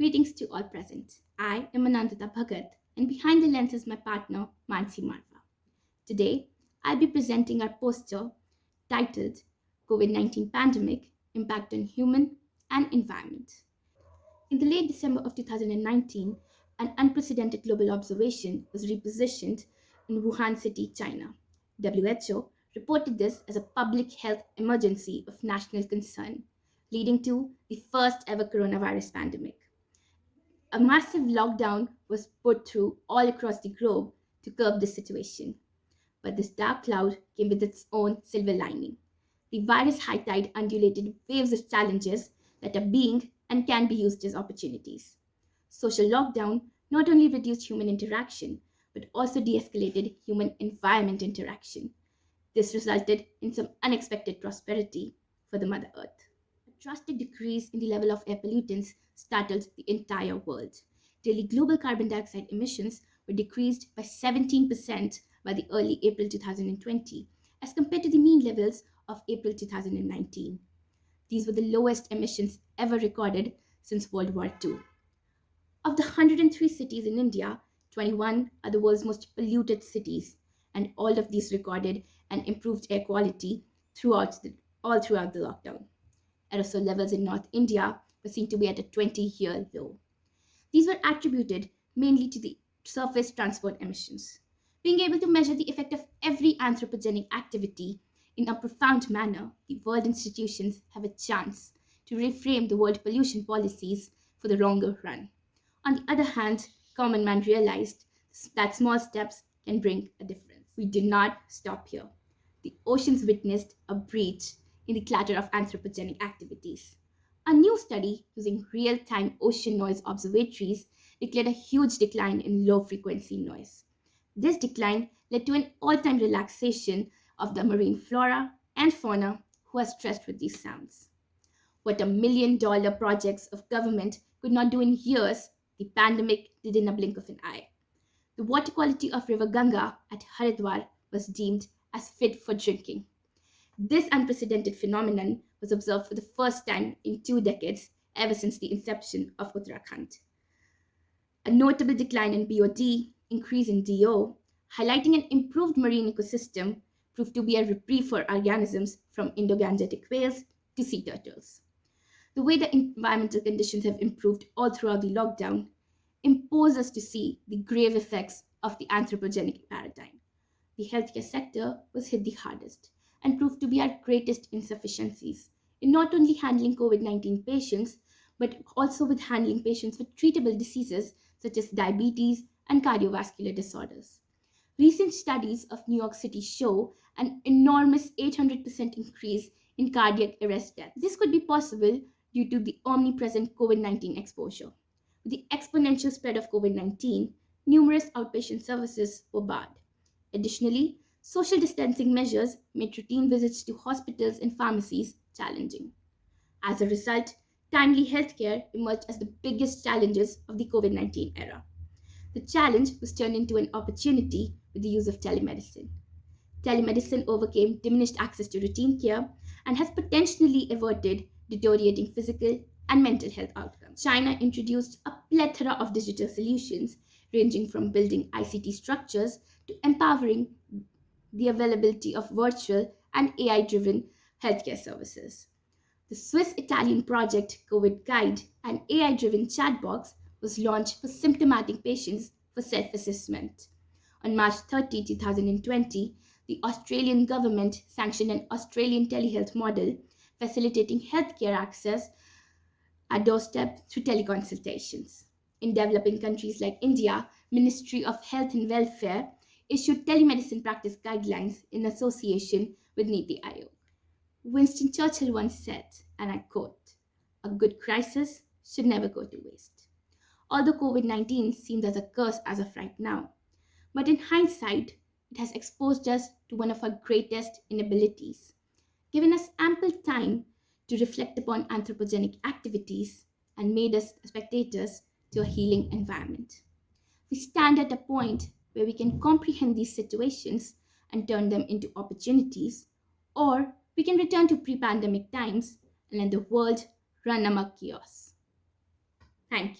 Greetings to all present. I am Anandita Bhagat, and behind the lens is my partner, Mansi Marva. Today, I'll be presenting our poster titled COVID 19 Pandemic Impact on Human and Environment. In the late December of 2019, an unprecedented global observation was repositioned in Wuhan City, China. WHO reported this as a public health emergency of national concern, leading to the first ever coronavirus pandemic. A massive lockdown was put through all across the globe to curb this situation. But this dark cloud came with its own silver lining. The virus high tide undulated waves of challenges that are being and can be used as opportunities. Social lockdown not only reduced human interaction, but also de escalated human environment interaction. This resulted in some unexpected prosperity for the Mother Earth. A drastic decrease in the level of air pollutants startled the entire world. Daily global carbon dioxide emissions were decreased by 17% by the early April 2020 as compared to the mean levels of April 2019. These were the lowest emissions ever recorded since World War II. Of the 103 cities in India, 21 are the world's most polluted cities, and all of these recorded an improved air quality all throughout the lockdown. Aerosol levels in North India were seen to be at a 20-year low. These were attributed mainly to the surface transport emissions. Being able to measure the effect of every anthropogenic activity in a profound manner, the world institutions have a chance to reframe the world pollution policies for the longer run. On the other hand, common man realized that small steps can bring a difference. We did not stop here. The oceans witnessed a breach in the clatter of anthropogenic activities. A new study using real time ocean noise observatories declared a huge decline in low frequency noise. This decline led to an all time relaxation of the marine flora and fauna who are stressed with these sounds. What $1 million projects of government could not do in years, the pandemic did in a blink of an eye. The water quality of River Ganga at Haridwar was deemed as fit for drinking. This unprecedented phenomenon was observed for the first time in 2 decades, ever since the inception of Uttarakhand. A notable decline in BOD, increase in DO, highlighting an improved marine ecosystem, proved to be a reprieve for organisms from Indo-Gangetic whales to sea turtles. The way the environmental conditions have improved all throughout the lockdown impose us to see the grave effects of the anthropogenic paradigm. The healthcare sector was hit the hardest and proved to be our greatest insufficiencies in not only handling COVID 19 patients, but also with handling patients with treatable diseases such as diabetes and cardiovascular disorders. Recent studies of New York City show an enormous 800% increase in cardiac arrest deaths. This could be possible due to the omnipresent COVID 19 exposure. With the exponential spread of COVID 19, numerous outpatient services were barred. Additionally, social distancing measures made routine visits to hospitals and pharmacies challenging. As a result, timely healthcare emerged as the biggest challenges of the COVID 19 era. The challenge was turned into an opportunity with the use of telemedicine. Telemedicine overcame diminished access to routine care and has potentially averted deteriorating physical and mental health outcomes. China introduced a plethora of digital solutions, ranging from building ICT structures to empowering the availability of virtual and AI driven healthcare services. The Swiss Italian project COVID Guide, an AI driven chat box, was launched for symptomatic patients for self assessment. On March 30, 2020, the Australian government sanctioned an Australian telehealth model facilitating healthcare access at doorstep through teleconsultations. In developing countries like India, Ministry of Health and Welfare issued telemedicine practice guidelines in association with Niti Aayog. Winston Churchill once said, and I quote, "A good crisis should never go to waste." Although COVID 19 seems as a curse as of right now, but in hindsight, it has exposed us to one of our greatest inabilities, given us ample time to reflect upon anthropogenic activities and made us spectators to a healing environment. We stand at a point where we can comprehend these situations and turn them into opportunities, or we can return to pre pandemic times and let the world run amok chaos. Thank you.